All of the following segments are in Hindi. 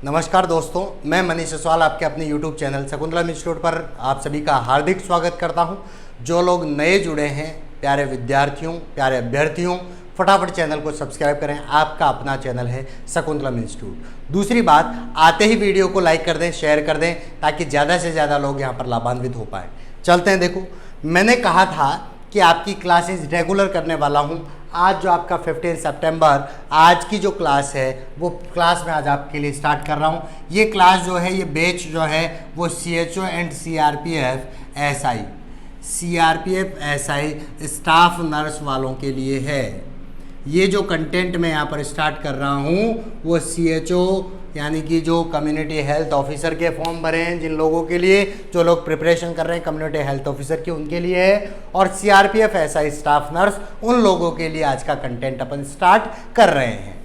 नमस्कार दोस्तों, मैं मनीष ससवाल आपके अपने YouTube चैनल शकुंतलम इंस्टीट्यूट पर आप सभी का हार्दिक स्वागत करता हूं। जो लोग नए जुड़े हैं, प्यारे विद्यार्थियों, प्यारे अभ्यर्थियों, फटाफट चैनल को सब्सक्राइब करें। आपका अपना चैनल है शकुंतलम इंस्टीट्यूट। दूसरी बात, आते ही वीडियो को लाइक कर दें, शेयर कर दें, ताकि ज़्यादा से ज़्यादा लोग यहाँ पर लाभान्वित हो पाएँ। चलते हैं। देखो, मैंने कहा था कि आपकी क्लासेस रेगुलर करने वाला हूँ। आज जो आपका 15 सितंबर आज की जो क्लास है वो क्लास मैं आज आपके लिए स्टार्ट कर रहा हूँ। ये क्लास जो है, ये बैच जो है वो CHO and CRPF SI staff nurse वालों के लिए है। ये जो कंटेंट मैं यहाँ पर स्टार्ट कर रहा हूँ वो CHO यानी कि जो कम्युनिटी हेल्थ ऑफिसर के फॉर्म भरे हैं, जिन लोगों के लिए, जो लोग प्रिपरेशन कर रहे हैं कम्युनिटी हेल्थ ऑफिसर की, उनके लिए है। और CRPF SI स्टाफ नर्स, उन लोगों के लिए आज का कंटेंट अपन स्टार्ट कर रहे हैं।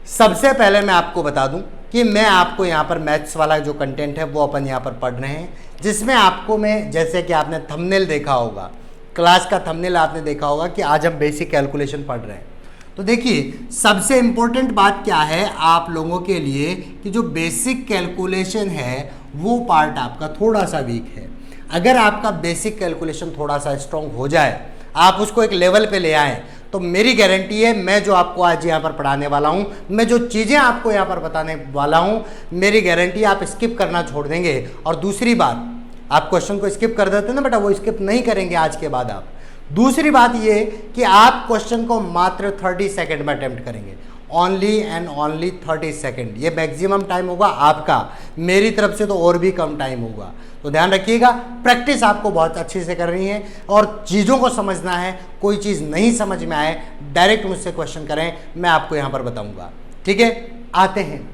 सबसे पहले मैं आपको बता दूं कि मैं आपको यहाँ पर मैथ्स वाला जो कंटेंट है वो अपन यहाँ पर पढ़ रहे हैं, जिसमें आपको मैं, जैसे कि आपने थंबनेल देखा होगा, क्लास का थंबनेल आपने देखा होगा कि आज हम बेसिक कैलकुलेशन पढ़ रहे हैं। तो देखिए, सबसे इम्पोर्टेंट बात क्या है आप लोगों के लिए कि जो बेसिक कैलकुलेशन है वो पार्ट आपका थोड़ा सा वीक है। अगर आपका बेसिक कैलकुलेशन थोड़ा सा स्ट्रॉन्ग हो जाए, आप उसको एक लेवल पे ले आएँ, तो मेरी गारंटी है, मैं जो आपको आज यहाँ पर पढ़ाने वाला हूँ, मैं जो चीज़ें आपको यहाँ पर बताने वाला हूँ, मेरी गारंटी आप स्किप करना छोड़ देंगे। और दूसरी बात, आप क्वेश्चन को स्किप कर देते हैं ना बेटा, वो स्किप नहीं करेंगे आज के बाद आप। दूसरी बात ये कि आप क्वेश्चन को मात्र 30 सेकंड में अटेम्प्ट करेंगे, ओनली एंड ओनली 30 सेकंड। ये मैक्सिमम टाइम होगा आपका, मेरी तरफ से तो और भी कम टाइम होगा। तो ध्यान रखिएगा, प्रैक्टिस आपको बहुत अच्छे से करनी है और चीज़ों को समझना है। कोई चीज़ नहीं समझ में आए, डायरेक्ट मुझसे क्वेश्चन करें, मैं आपको यहाँ पर बताऊँगा। ठीक है, आते हैं,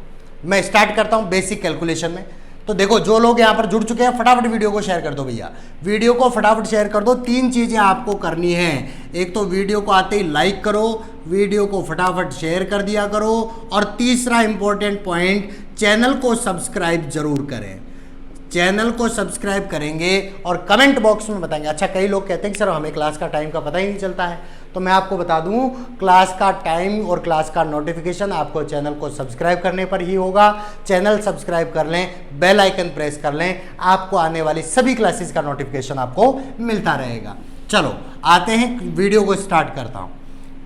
मैं स्टार्ट करता हूँ बेसिक कैलकुलेशन में। तो देखो, जो लोग यहाँ पर जुड़ चुके हैं, फटाफट वीडियो को शेयर कर दो भैया, वीडियो को फटाफट शेयर कर दो। 3 चीज़ें आपको करनी है। एक तो वीडियो को आते ही लाइक करो, वीडियो को फटाफट शेयर कर दिया करो, और तीसरा इंपॉर्टेंट पॉइंट, चैनल को सब्सक्राइब जरूर करें। चैनल को सब्सक्राइब करेंगे और कमेंट बॉक्स में बताएंगे। अच्छा, कई लोग कहते हैं कि सर हमें क्लास का टाइम का पता ही नहीं चलता है, तो मैं आपको बता दूं, क्लास का टाइम और क्लास का नोटिफिकेशन आपको चैनल को सब्सक्राइब करने पर ही होगा। चैनल सब्सक्राइब कर लें, बेल आइकन प्रेस कर लें, आपको आने वाली सभी क्लासेस का नोटिफिकेशन आपको मिलता रहेगा। चलो आते हैं, वीडियो को स्टार्ट करता हूँ,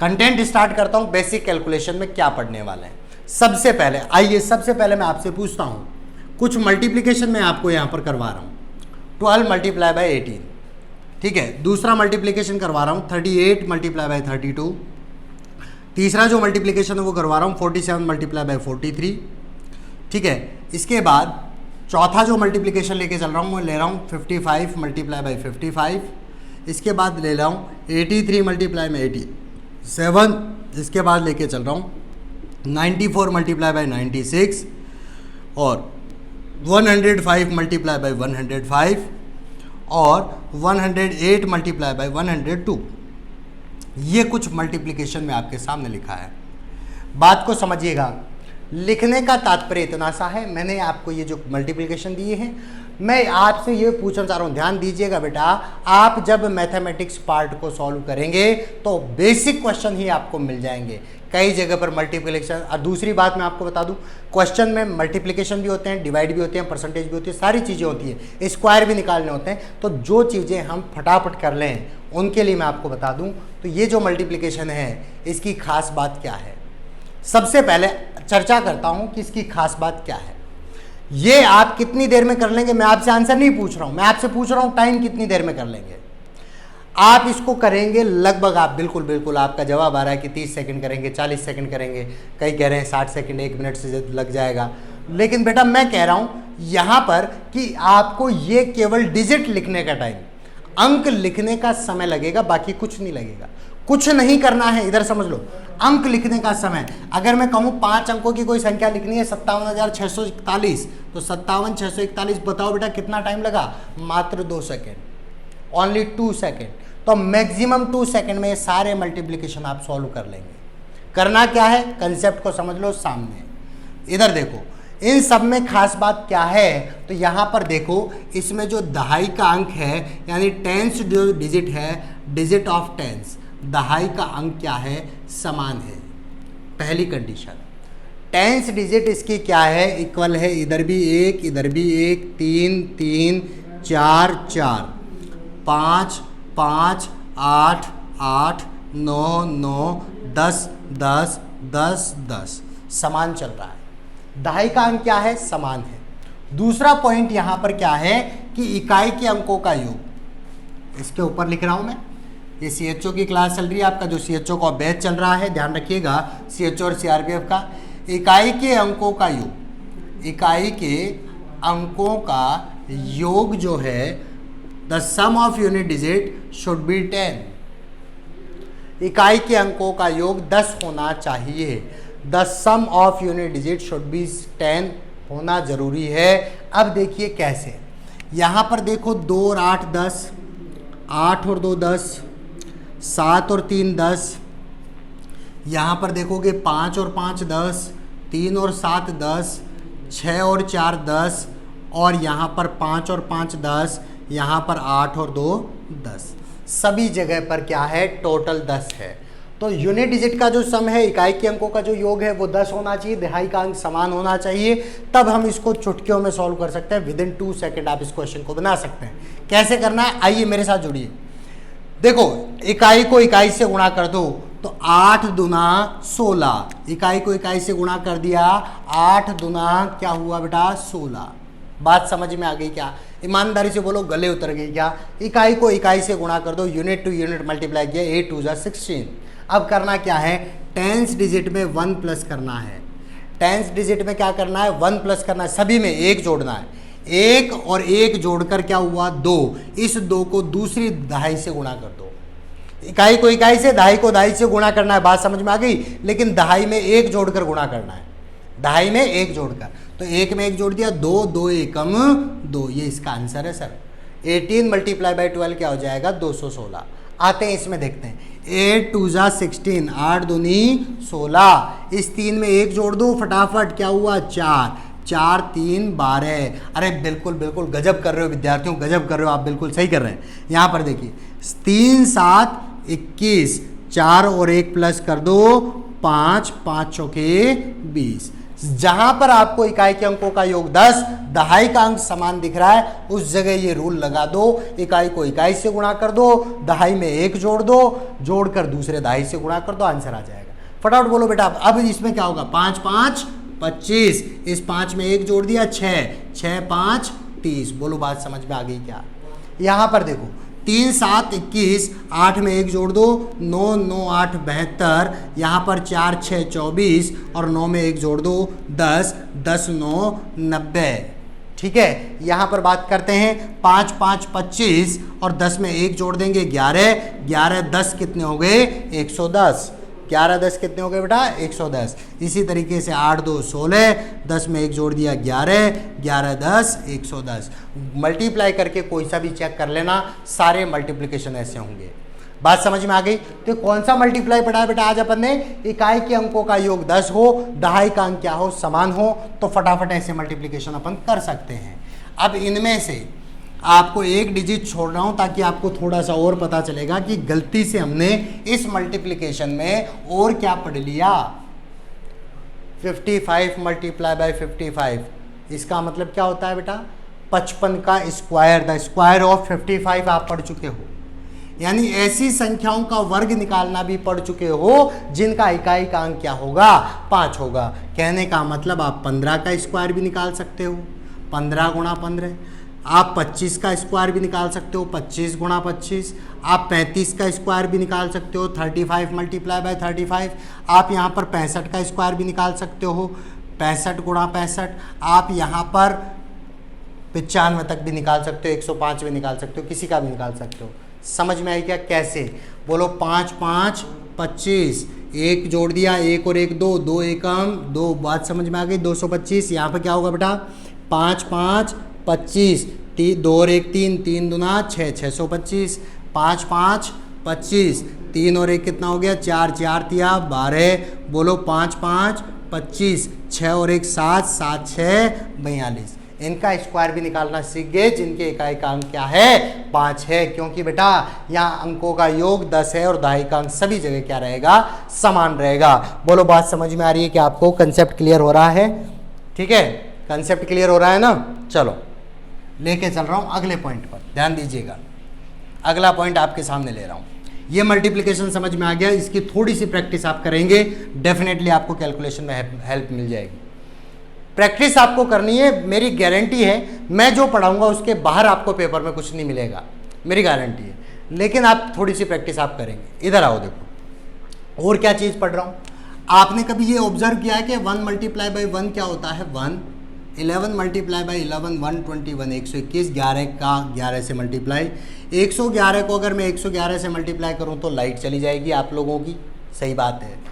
कंटेंट स्टार्ट करता हूँ। बेसिक कैलकुलेशन में क्या पढ़ने वाले हैं, सबसे पहले आइए, सबसे पहले मैं आपसे पूछता हूँ, कुछ मल्टीप्लिकेशन मैं आपको यहाँ पर करवा रहा हूँ। 12 मल्टीप्लाई बाय 18, ठीक है। दूसरा मल्टीप्लिकेशन करवा रहा हूँ 38 मल्टीप्लाई बाय 32। तीसरा जो मल्टीप्लिकेशन है वो करवा रहा हूँ 47 मल्टीप्लाई बाय 43, ठीक है। इसके बाद चौथा जो मल्टीप्लिकेशन लेके चल रहा हूँ वो ले रहा हूँ 55 मल्टीप्लाई बाय 55। इसके बाद ले रहा हूँ 83 मल्टीप्लाई बाय 87। इसके बाद लेके चल रहा हूँ 94 मल्टीप्लाई बाय 96 और 105 मल्टीप्लाई बाय 105 और 108 मल्टीप्लाई बाय 102। ये कुछ मल्टीप्लिकेशन में आपके सामने लिखा है। बात को समझिएगा, लिखने का तात्पर्य इतना सा है, मैंने आपको ये जो मल्टीप्लिकेशन दिए हैं, मैं आपसे ये पूछना चाह रहा हूँ, ध्यान दीजिएगा बेटा, आप जब मैथमेटिक्स पार्ट को सॉल्व करेंगे तो बेसिक क्वेश्चन ही आपको मिल जाएंगे। कई जगह पर मल्टीप्लिकेशन, और दूसरी बात मैं आपको बता दूं, क्वेश्चन में मल्टीप्लिकेशन भी होते हैं, डिवाइड भी होते हैं, परसेंटेज भी होती है, सारी चीज़ें होती हैं, स्क्वायर भी निकालने होते हैं। तो जो चीज़ें हम फटाफट कर लें उनके लिए मैं आपको बता दूं, तो ये जो मल्टीप्लिकेशन है इसकी खास बात क्या है, सबसे पहले चर्चा करता हूँ कि इसकी खास बात क्या है। ये आप कितनी देर में कर लेंगे, मैं आपसे आंसर नहीं पूछ रहा हूँ, मैं आपसे पूछ रहा हूँ टाइम कितनी देर में कर लेंगे। आप इसको करेंगे लगभग, आप बिल्कुल आपका जवाब आ रहा है कि 30 सेकंड करेंगे, 40 सेकंड करेंगे, कई कह रहे हैं 60 सेकंड, 1 मिनट से लग जाएगा। लेकिन बेटा मैं कह रहा हूँ यहाँ पर कि आपको ये केवल डिजिट लिखने का टाइम, अंक लिखने का समय लगेगा, बाकी कुछ नहीं लगेगा, कुछ नहीं करना है। इधर समझ लो, अंक लिखने का समय, अगर मैं कहूँ 5 अंकों की कोई संख्या लिखनी है 57,641, तो 57,641 बताओ बेटा कितना टाइम लगा, मात्र 2 सेकेंड, ओनली 2 सेकेंड। तो मैक्सिमम 2 सेकेंड में ये सारे मल्टीप्लिकेशन आप सॉल्व कर लेंगे। करना क्या है, कंसेप्ट को समझ लो सामने। इधर देखो, इन सब में खास बात क्या है, तो यहाँ पर देखो, इसमें जो दहाई का अंक है, यानी टेंस जो डिजिट है, डिजिट ऑफ टेंस, दहाई का अंक क्या है, समान है। पहली कंडीशन। टेंस डिजिट इसकी क्या है, इक्वल है, इधर भी एक, इधर भी एक, 3 3 4 4, 5 5 8 8 9 9 10 10 10 10, समान चल रहा है। दहाई का अंक क्या है, समान है। दूसरा पॉइंट यहां पर क्या है कि इकाई के अंकों का योग, इसके ऊपर लिख रहा हूं मैं, ये CHO की क्लास चल रही है, आपका जो CHO का बैच चल रहा है, ध्यान रखिएगा, CHO और CRPF का। इकाई के अंकों का योग, इकाई के अंकों का योग जो है, the sum of unit digit should be 10। इकाई के अंकों का योग 10 होना चाहिए। The sum of unit digit should be 10 होना जरूरी है। अब देखिए कैसे, यहां पर देखो 2 और 8 10, 8 और 2 10, 7 और 3 10, यहाँ पर देखोगे 5 और 5 10, 3 और 7 10, 6 और 4 10, और यहाँ पर 5 और 5 10, यहाँ पर 8 और 2 10, सभी जगह पर क्या है, टोटल 10 है। तो यूनिट डिजिट का जो सम है, इकाई के अंकों का जो योग है वो 10 होना चाहिए, दहाई का अंक समान होना चाहिए, तब हम इसको चुटकियों में सॉल्व कर सकते हैं। विदिन 2 सेकेंड आप इस क्वेश्चन को बना सकते हैं। कैसे करना है, आइए मेरे साथ जुड़िए। देखो, इकाई को इकाई से गुणा कर दो तो 8 दूना 16, इकाई को इकाई से गुणा कर दिया, 8 दूना क्या हुआ बेटा, 16। बात समझ में आ गई क्या? ईमानदारी से बोलो, गले उतर गई क्या? इकाई को इकाई से गुणा कर दो, यूनिट टू यूनिट मल्टीप्लाई किया, 8 2 जा 16। अब करना क्या है, टेंस डिजिट में 1 प्लस करना है। टेंस डिजिट में क्या करना है, 1 प्लस करना है, सभी में 1 जोड़ना है। 1 और 1 जोड़कर क्या हुआ, 2। इस 2 को दूसरी दहाई से गुणा कर दो। इकाई को इकाई से, दहाई को दहाई से गुणा करना है, बात समझ में आ गई? लेकिन दहाई में 1 जोड़कर गुणा करना है, दहाई में 1 जोड़कर। तो 1 में 1 जोड़ दिया, 2 2 एकम 2, ये इसका आंसर है सर। 18 मल्टीप्लाई बाई 12 क्या हो जाएगा, 216। आते हैं इसमें, देखते हैं। 8 2 जा 16, 8 दूनी 16, इस 3 में 1 जोड़ दो फटाफट, क्या हुआ, 4 4 3 12। अरे बिल्कुल बिल्कुल गजब कर रहे हो विद्यार्थियों, गजब कर रहे हो आप, बिल्कुल सही कर रहे हैं। यहाँ पर देखिए 3 7 21, 4 और 1 प्लस कर दो 5, 5 चौके 20। जहां पर आपको इकाई के अंकों का योग 10, दहाई का अंक समान दिख रहा है, उस जगह ये रूल लगा दो, इकाई को इकाई से गुणा कर दो, दहाई में 1 जोड़ दो, जोड़कर दूसरे दहाई से गुणा कर दो, आंसर आ जाएगा। फटाफट बोलो बेटा। अब इसमें क्या होगा, 5 5 25, इस 5 में 1 जोड़ दिया, 6 6 5 30। बोलो बात समझ में आ गई क्या? यहां पर देखो 3 7 21, 8 में 1 जोड़ दो, 9 9 8 72, यहाँ पर 4 6 24, और 9 में 1 जोड़ दो, 10 10 9 90। ठीक है, यहाँ पर बात करते हैं 5 5 25, और 10 में 1 जोड़ देंगे, 11 11 10 कितने हो गए, 110। 11 10 कितने हो गए बेटा, 110। इसी तरीके से 8 2 16, 10 में 1 जोड़ दिया, 11 11 10 110। मल्टीप्लाई करके कोई सा भी चेक कर लेना, सारे मल्टीप्लिकेशन ऐसे होंगे। बात समझ में आ गई? तो कौन सा मल्टीप्लाई पढ़ा है बेटा आज अपन ने, इकाई के अंकों का योग 10 हो, दहाई का अंक क्या हो, समान हो, तो फटाफट ऐसे मल्टीप्लिकेशन अपन कर सकते हैं। अब इनमें से आपको एक डिजिट छोड़ रहा हूं ताकि आपको थोड़ा सा और पता चलेगा कि गलती से हमने इस मल्टीप्लिकेशन में और क्या पढ़ लिया। 55 मल्टीप्लाई बाय 55, इसका मतलब क्या होता है बेटा, 55 का स्क्वायर, द स्क्वायर ऑफ 55 आप पढ़ चुके हो। यानी ऐसी संख्याओं का वर्ग निकालना भी पढ़ चुके हो जिनका इकाई का अंक क्या होगा, 5 होगा। कहने का मतलब आप 15 का स्क्वायर भी निकाल सकते हो, 15 गुणा 15। आप 25 का स्क्वायर भी निकाल सकते हो, 25 गुणा 25। आप 35 का स्क्वायर भी निकाल सकते हो, 35 मल्टीप्लाई बाय 35। आप यहाँ पर 65 का स्क्वायर भी निकाल सकते हो, 65 गुणा 65। आप यहाँ पर 95 तक भी निकाल सकते हो, 105 भी निकाल सकते हो, किसी का भी निकाल सकते हो। समझ में आई क्या? कैसे बोलो, 5 5 25, 1 जोड़ दिया, 1 और 1 2, 2 एकम 2, बात समझ में आ गई, 225। यहाँ पर क्या होगा बेटा, 5 5 25, 2 और 1 3, 3 दूना 6, 625। 5 5 25, 3 और 1 कितना हो गया, 4 4 तिया 12। बोलो 5 5 25, 6 और 1 7, 7 6 42। इनका स्क्वायर भी निकालना सीख गए, जिनके इकाई का अंक क्या है 5 है, क्योंकि बेटा यहाँ अंकों का योग 10 है और दहाई का अंक सभी जगह क्या रहेगा समान रहेगा। बोलो बात समझ में आ रही है कि आपको कंसेप्ट क्लियर हो रहा है? ठीक है, कंसेप्ट क्लियर हो रहा है ना। चलो लेके चल रहा हूँ अगले पॉइंट पर, ध्यान दीजिएगा। अगला पॉइंट आपके सामने ले रहा हूँ। ये मल्टीप्लिकेशन समझ में आ गया, इसकी थोड़ी सी प्रैक्टिस आप करेंगे डेफिनेटली आपको कैलकुलेशन में हेल्प मिल जाएगी। प्रैक्टिस आपको करनी है, मेरी गारंटी है। मैं जो पढ़ाऊंगा उसके बाहर आपको पेपर में कुछ नहीं मिलेगा, मेरी गारंटी है, लेकिन आप थोड़ी सी प्रैक्टिस आप करेंगे। इधर आओ देखो और क्या चीज़ पढ़ रहा हूँ। आपने कभी ये ऑब्जर्व किया है कि 1 मल्टीप्लाई बाई 1 क्या होता है 1, 11 मल्टीप्लाई बाई 11 121, 121, 11 का 11 से मल्टीप्लाई, 111 को अगर मैं 111 से मल्टीप्लाई करूं तो लाइट चली जाएगी आप लोगों की, सही बात है।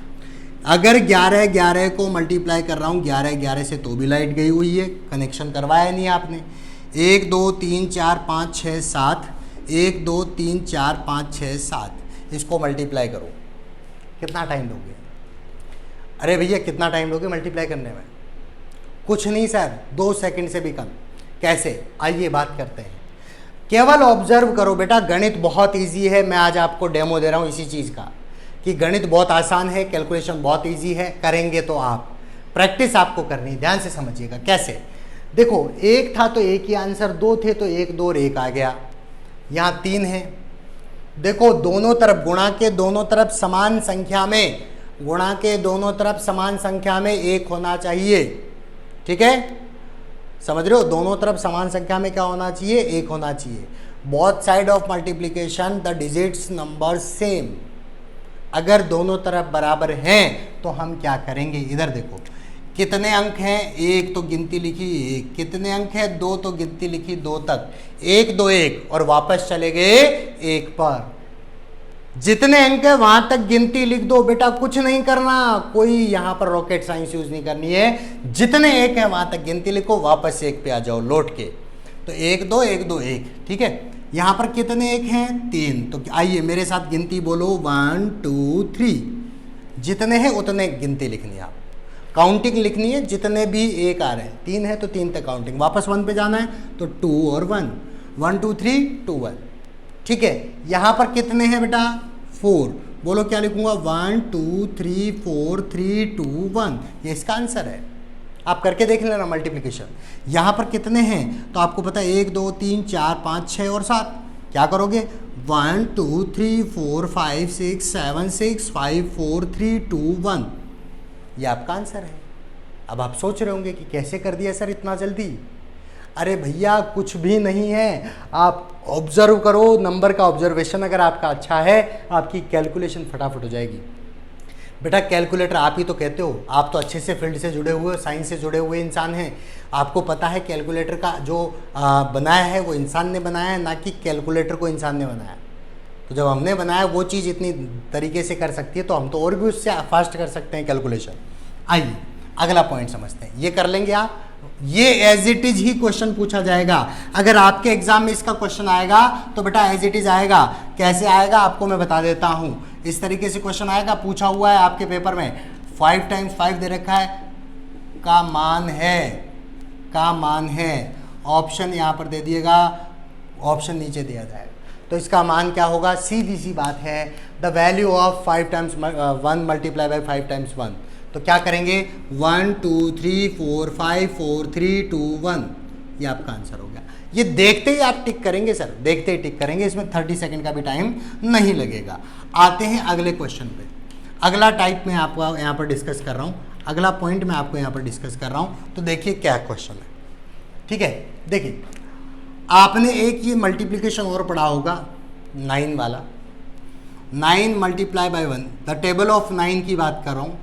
अगर 11 11 को मल्टीप्लाई कर रहा हूं 11 11 से तो भी लाइट गई हुई है, कनेक्शन करवाया नहीं आपने। 1 2 3 4 5 6 7, 1 2 3 4 5 6 7, इसको मल्टीप्लाई करो, कितना टाइम लोगे? अरे भैया कितना टाइम लोगे मल्टीप्लाई करने में? कुछ नहीं सर, 2 सेकंड से भी कम। कैसे? आइए बात करते हैं। केवल ऑब्जर्व करो बेटा, गणित बहुत इजी है। मैं आज आपको डेमो दे रहा हूँ इसी चीज़ का कि गणित बहुत आसान है, कैलकुलेशन बहुत इजी है। करेंगे तो आप, प्रैक्टिस आपको करनी, ध्यान से समझिएगा। कैसे? देखो, 1 था तो 1 ही आंसर, 2 थे तो 1 2 और 1 आ गया। यहाँ 3 है, देखो दोनों तरफ गुणा के दोनों तरफ समान संख्या में, गुणा के दोनों तरफ समान संख्या में 1 होना चाहिए। ठीक है, समझ रहे हो? दोनों तरफ समान संख्या में क्या होना चाहिए? 1 होना चाहिए। Both side of multiplication the digits number same. अगर दोनों तरफ बराबर हैं तो हम क्या करेंगे? इधर देखो कितने अंक हैं, 1 तो गिनती लिखी 1, कितने अंक है 2 तो गिनती लिखी 2 तक, 1 2 1 और वापस चले गए 1 पर। जितने अंक है वहां तक गिनती लिख दो बेटा, कुछ नहीं करना, कोई यहां पर रॉकेट साइंस यूज नहीं करनी है। जितने 1 है वहां तक गिनती लिखो, वापस 1 पे आ जाओ लौट के। तो 1 2 1 2 1, ठीक है। यहां पर कितने 1 हैं? 3। तो आइए मेरे साथ गिनती बोलो, 1 2 3। जितने हैं उतने गिनती लिखनी है, आप काउंटिंग लिखनी है। जितने भी 1 आ रहे हैं, 3 है तो 3 तक काउंटिंग, वापस 1 पे जाना है तो 2 और 1, 1 2 3 2 1। ठीक है, यहां पर कितने हैं बेटा? 4। बोलो क्या लिखूंगा? 1 2 3 4 3 2 1, ये इसका आंसर है। आप करके देख लेना मल्टीप्लिकेशन। यहां पर कितने हैं तो आपको पता है, 1 2 3 4 5 6 और 7। क्या करोगे? 1 2 3 4 5 6 7 6 5 4 3 2 1, ये आपका आंसर है। अब आप सोच रहे होंगे कि कैसे कर दिया सर इतना जल्दी। अरे भैया कुछ भी नहीं है, आप ऑब्जर्व करो, नंबर का ऑब्जर्वेशन अगर आपका अच्छा है आपकी कैलकुलेशन फटाफट हो जाएगी। बेटा कैलकुलेटर आप ही तो कहते हो, आप तो अच्छे से फील्ड से जुड़े हुए, साइंस से जुड़े हुए इंसान हैं। आपको पता है कैलकुलेटर का जो बनाया है वो इंसान ने बनाया है, ना कि कैलकुलेटर को इंसान ने बनाया। तो जब हमने बनाया वो चीज़ इतनी तरीके से कर सकती है तो हम तो और भी उससे फास्ट कर सकते हैं कैलकुलेशन। आइए अगला पॉइंट समझते हैं, ये कर लेंगे आप। ये एज इट इज ही क्वेश्चन पूछा जाएगा। अगर आपके एग्जाम में इसका क्वेश्चन आएगा तो बेटा एज इट इज आएगा। कैसे आएगा आपको मैं बता देता हूं। इस तरीके से क्वेश्चन आएगा, पूछा हुआ है आपके पेपर में, 5 × 5 दे रखा है, का मान है, ऑप्शन यहां पर दे दिएगा, ऑप्शन नीचे दिया जाएगा। तो इसका मान क्या होगा? सीधी सी बात है, the value of 5 × 1 multiply by 5 × 1। तो क्या करेंगे? 1 2 3 4 5 4 3 2 1, ये आपका आंसर हो गया। ये देखते ही आप टिक करेंगे सर, देखते ही टिक करेंगे, इसमें 30 सेकंड का भी टाइम नहीं लगेगा। आते हैं अगले क्वेश्चन पे। अगला टाइप में आपको यहाँ पर डिस्कस कर रहा हूँ, अगला पॉइंट मैं आपको यहाँ पर डिस्कस कर रहा हूँ। तो देखिए क्या क्वेश्चन है, ठीक है। देखिए आपने एक ये मल्टीप्लीकेशन और पढ़ा होगा, 9 वाला, 9 multiply by 1, the table of 9 की बात कर रहा हूँ।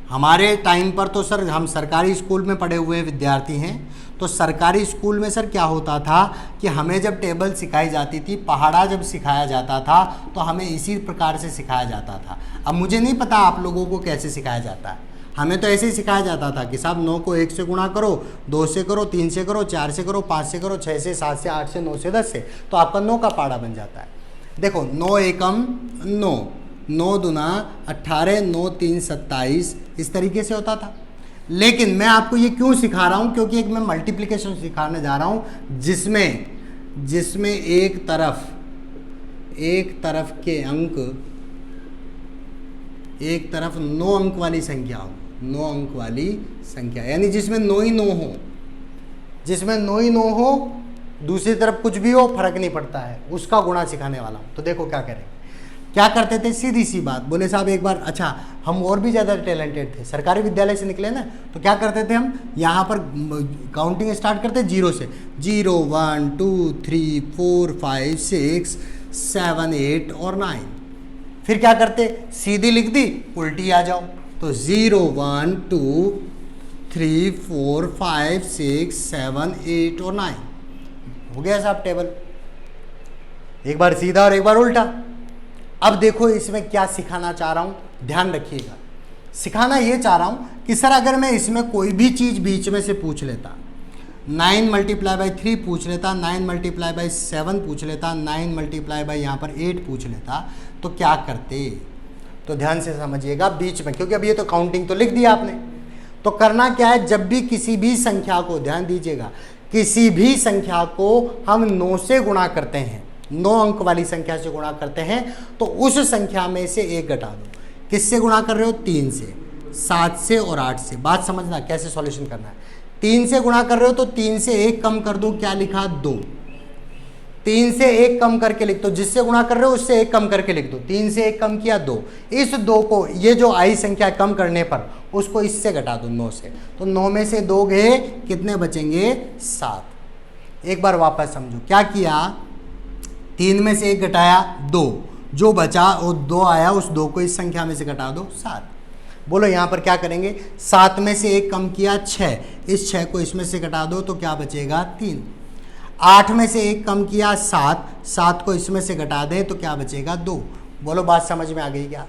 हमारे टाइम पर तो सर हम सरकारी स्कूल में पढ़े हुए विद्यार्थी हैं, तो सरकारी स्कूल में सर क्या होता था कि हमें जब टेबल सिखाई जाती थी, पहाड़ा जब सिखाया जाता था तो हमें इसी प्रकार से सिखाया जाता था। अब मुझे नहीं पता आप लोगों को कैसे सिखाया जाता है, हमें तो ऐसे ही सिखाया जाता था कि साहब 9 को 1 से गुणा करो, 2 से करो, 3 से करो, 4 से करो, 5 से करो, 6 से, 7 से, 8 से, 9 से, 10 से, तो आपका 9 का पहाड़ा बन जाता है। देखो 9 एकम 9, 9 दूना 18, 9 3 27, इस तरीके से होता था। लेकिन मैं आपको ये क्यों सिखा रहा हूं, क्योंकि एक मैं मल्टीप्लिकेशन सिखाने जा रहा हूं जिसमें एक तरफ के अंक, एक तरफ 9 अंक वाली संख्या हो, 9 अंक वाली संख्या, यानी जिसमें 9 ही 9 हो, जिसमें 9 ही 9 हो, दूसरी तरफ कुछ भी हो फर्क नहीं पड़ता है, उसका गुणा सिखाने वाला हूं। तो देखो क्या करें, क्या करते थे, सीधी सी बात, बोले साहब एक बार, अच्छा हम और भी ज़्यादा टैलेंटेड थे, सरकारी विद्यालय से निकले ना, तो क्या करते थे हम, यहाँ पर काउंटिंग स्टार्ट करते 0 से, 0 1 2 3 4 5 6 7 8 और 9, फिर क्या करते, सीधी लिख दी, उल्टी आ जाओ, तो 0 1 2 3 4 5 6 7 8 और 9 हो गया साहब टेबल, एक बार सीधा और एक बार उल्टा। अब देखो इसमें क्या सिखाना चाह रहा हूं, ध्यान रखिएगा, सिखाना ये चाह रहा हूं कि सर अगर मैं इसमें कोई भी चीज बीच में से पूछ लेता, 9 मल्टीप्लाई बाई 3 पूछ लेता, 9 मल्टीप्लाई बाई 7 पूछ लेता, 9 मल्टीप्लाई बाई यहाँ पर 8 पूछ लेता, तो क्या करते, तो ध्यान से समझिएगा बीच में, क्योंकि अब ये तो काउंटिंग तो लिख दिया आपने, तो करना क्या है, जब भी किसी भी संख्या को, ध्यान दीजिएगा, किसी भी संख्या को हम 9 से गुणा करते हैं, 9 अंक वाली संख्या से गुणा करते हैं, तो उस संख्या में से 1 घटा दो। किससे गुणा कर रहे हो, 3 से, 7 से और 8 से। बात समझना कैसे सॉल्यूशन करना है, 3 से गुणा कर रहे हो तो 3 से 1 कम कर दो, क्या लिखा, 2, 3 से 1 कम करके लिख दो, जिससे गुणा कर रहे हो उससे 1 कम करके लिख दो, 3 से 1 कम किया 2, इस 2 को, ये जो आई संख्या कम करने पर उसको इससे घटा दो 9 से, तो 9 में से 2 गए, कितने बचेंगे, 7। एक बार वापस समझो, क्या किया, 3 में से 1 घटाया 2, जो बचा वो 2 आया, उस 2 को इस संख्या में से घटा दो 7। बोलो यहाँ पर क्या करेंगे, 7 में से 1 कम किया 6, इस 6 को इसमें से घटा दो तो क्या बचेगा, 3। 8 में से 1 कम किया 7, 7 को इसमें से घटा दें तो क्या बचेगा, 2। बोलो बात समझ में आ गई क्या,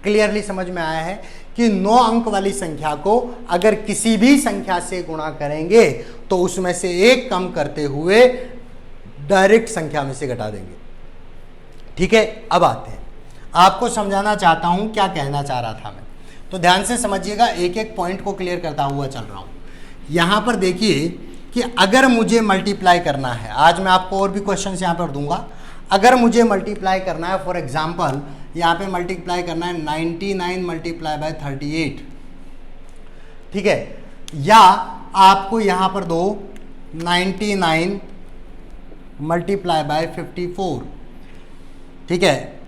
क्लियरली समझ में आया है कि 9 अंक वाली संख्या को अगर किसी भी संख्या से गुणा करेंगे तो उसमें से 1 कम करते हुए डायरेक्ट संख्या में से घटा देंगे। ठीक है, अब आते हैं, आपको समझाना चाहता हूं क्या कहना चाह रहा था मैं, तो ध्यान से समझिएगा, एक एक पॉइंट को क्लियर करता हुआ चल रहा हूं। यहां पर देखिए कि अगर मुझे मल्टीप्लाई करना है, आज मैं आपको और भी क्वेश्चंस यहां पर दूंगा, अगर मुझे मल्टीप्लाई करना है, फॉर एग्जांपल यहां पे मल्टीप्लाई करना है 99 मल्टीप्लाई बाय 38, ठीक है, या आपको यहां पर दो 99 मल्टीप्लाई बाय 54, ठीक है,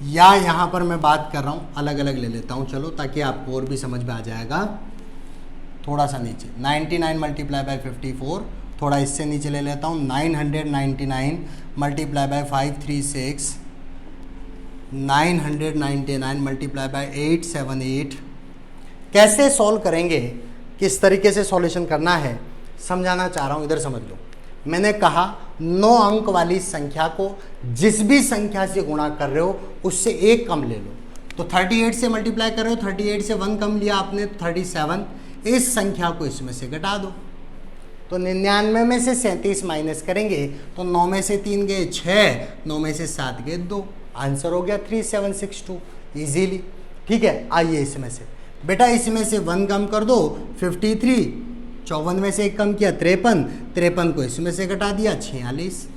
या यहां पर मैं बात कर रहा हूं, अलग अलग ले लेता हूं चलो, ताकि आपको और भी समझ में आ जाएगा। थोड़ा सा नीचे 99 मल्टीप्लाई बाय 54, थोड़ा इससे नीचे ले लेता हूं 999 मल्टीप्लाई बाय 536, 999 मल्टीप्लाई बाय 878। कैसे सॉल्व करेंगे, किस तरीके से सॉल्यूशन करना है, समझाना चाह रहा हूं, इधर समझ लो। मैंने कहा 9 अंक वाली संख्या को जिस भी संख्या से गुणा कर रहे हो उससे 1 कम ले लो, तो 38 से मल्टीप्लाई कर रहे हो, 38 से 1 कम लिया आपने 37, इस संख्या को इसमें से घटा दो, तो 99 में से 37 माइनस करेंगे तो 9 में से 3 गए 6, 9 में से 7 गए 2, आंसर हो गया 3762 इजीली। ठीक है, आइए इसमें से बेटा, इसमें से 1 कम कर दो 53, 54 में से 1 कम किया 53, 53 को इसमें से घटा दिया 46,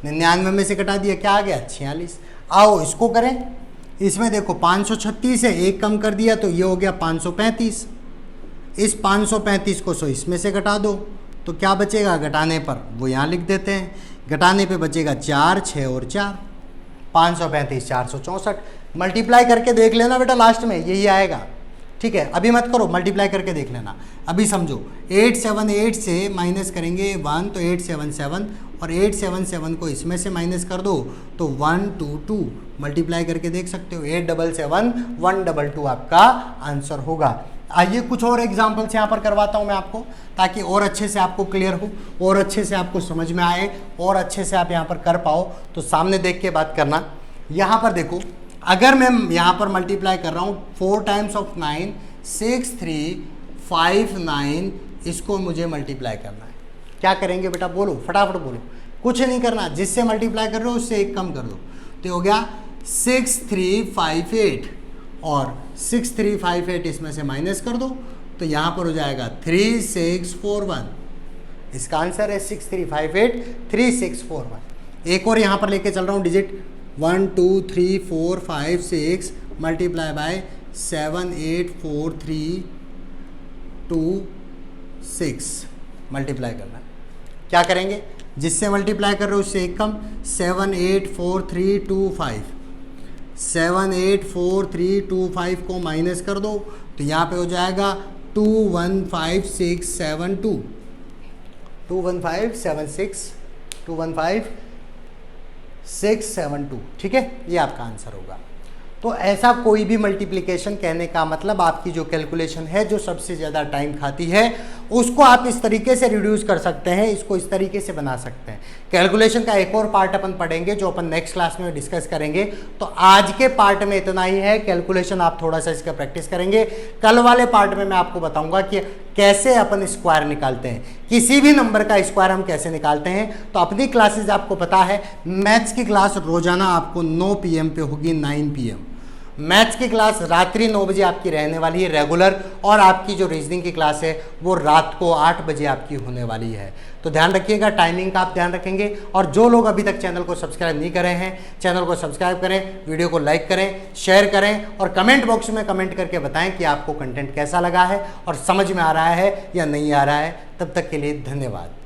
99 में से घटा दिया क्या आ गया 46। आओ इसको करें, इसमें देखो 536 है, 1 कम कर दिया तो ये हो गया 535, इस 535 को सो इसमें से घटा दो तो क्या बचेगा, घटाने पर वो यहाँ लिख देते हैं, घटाने पे बचेगा 4, 6 और 4, 535 464। मल्टीप्लाई करके देख लेना बेटा, लास्ट में यही आएगा। ठीक है, अभी मत करो, मल्टीप्लाई करके देख लेना, अभी समझो। 878 से माइनस करेंगे 1 तो 877, और 877 को इसमें से माइनस कर दो तो 122, मल्टीप्लाई करके देख सकते हो, 877 122 आपका आंसर होगा। आइए कुछ और एग्जाम्पल्स यहाँ पर करवाता हूँ मैं आपको, ताकि और अच्छे से आपको क्लियर हो, और अच्छे से आपको समझ में आए, और अच्छे से आप यहाँ पर कर पाओ, तो सामने देख के बात करना। यहाँ पर देखो, अगर मैं यहाँ पर मल्टीप्लाई कर रहा हूँ 4 टाइम्स ऑफ 9 6359, इसको मुझे मल्टीप्लाई करना है, क्या करेंगे बेटा, बोलो फटाफट बोलो, कुछ नहीं करना, जिससे मल्टीप्लाई कर रहे हो उससे 1 कम कर दो, तो हो गया 6358, और 6358 इसमें से माइनस कर दो तो यहाँ पर हो जाएगा 3641। इसका आंसर है 6358 3641। एक और यहाँ पर लेके चल रहा हूँ डिजिट 1 2 3 4 5 6 मल्टीप्लाई बाय 78432 मल्टीप्लाई करना। क्या करेंगे, जिससे मल्टीप्लाई कर रहे हो उससे एक कम 78432 78432 को माइनस कर दो तो यहाँ पे हो जाएगा 215672 215672। ठीक है, ये आपका आंसर होगा। तो ऐसा कोई भी मल्टीप्लिकेशन कहने का मतलब आपकी जो कैलकुलेशन है जो सबसे ज़्यादा टाइम खाती है उसको आप इस तरीके से रिड्यूस कर सकते हैं, इसको इस तरीके से बना सकते हैं। कैलकुलेशन का एक और पार्ट अपन पढ़ेंगे जो अपन नेक्स्ट क्लास में डिस्कस करेंगे। तो आज के पार्ट में इतना ही है। कैलकुलेशन आप थोड़ा सा इसका प्रैक्टिस करेंगे। कल वाले पार्ट में मैं आपको बताऊंगा कि कैसे अपन स्क्वायर निकालते हैं, किसी भी नंबर का स्क्वायर हम कैसे निकालते हैं। तो अपनी क्लासेज आपको पता है, मैथ्स की क्लास रोजाना आपको 9 PM पे होगी, 9 PM। मैथ्स की क्लास रात्रि 9 बजे आपकी रहने वाली है रेगुलर, और आपकी जो रीजनिंग की क्लास है वो रात को 8 बजे आपकी होने वाली है। तो ध्यान रखिएगा, टाइमिंग का आप ध्यान रखेंगे। और जो लोग अभी तक चैनल को सब्सक्राइब नहीं करे हैं, चैनल को सब्सक्राइब करें, वीडियो को लाइक करें, शेयर करें और कमेंट बॉक्स में कमेंट करके बताएं कि आपको कंटेंट कैसा लगा है और समझ में आ रहा है या नहीं आ रहा है। तब तक के लिए धन्यवाद।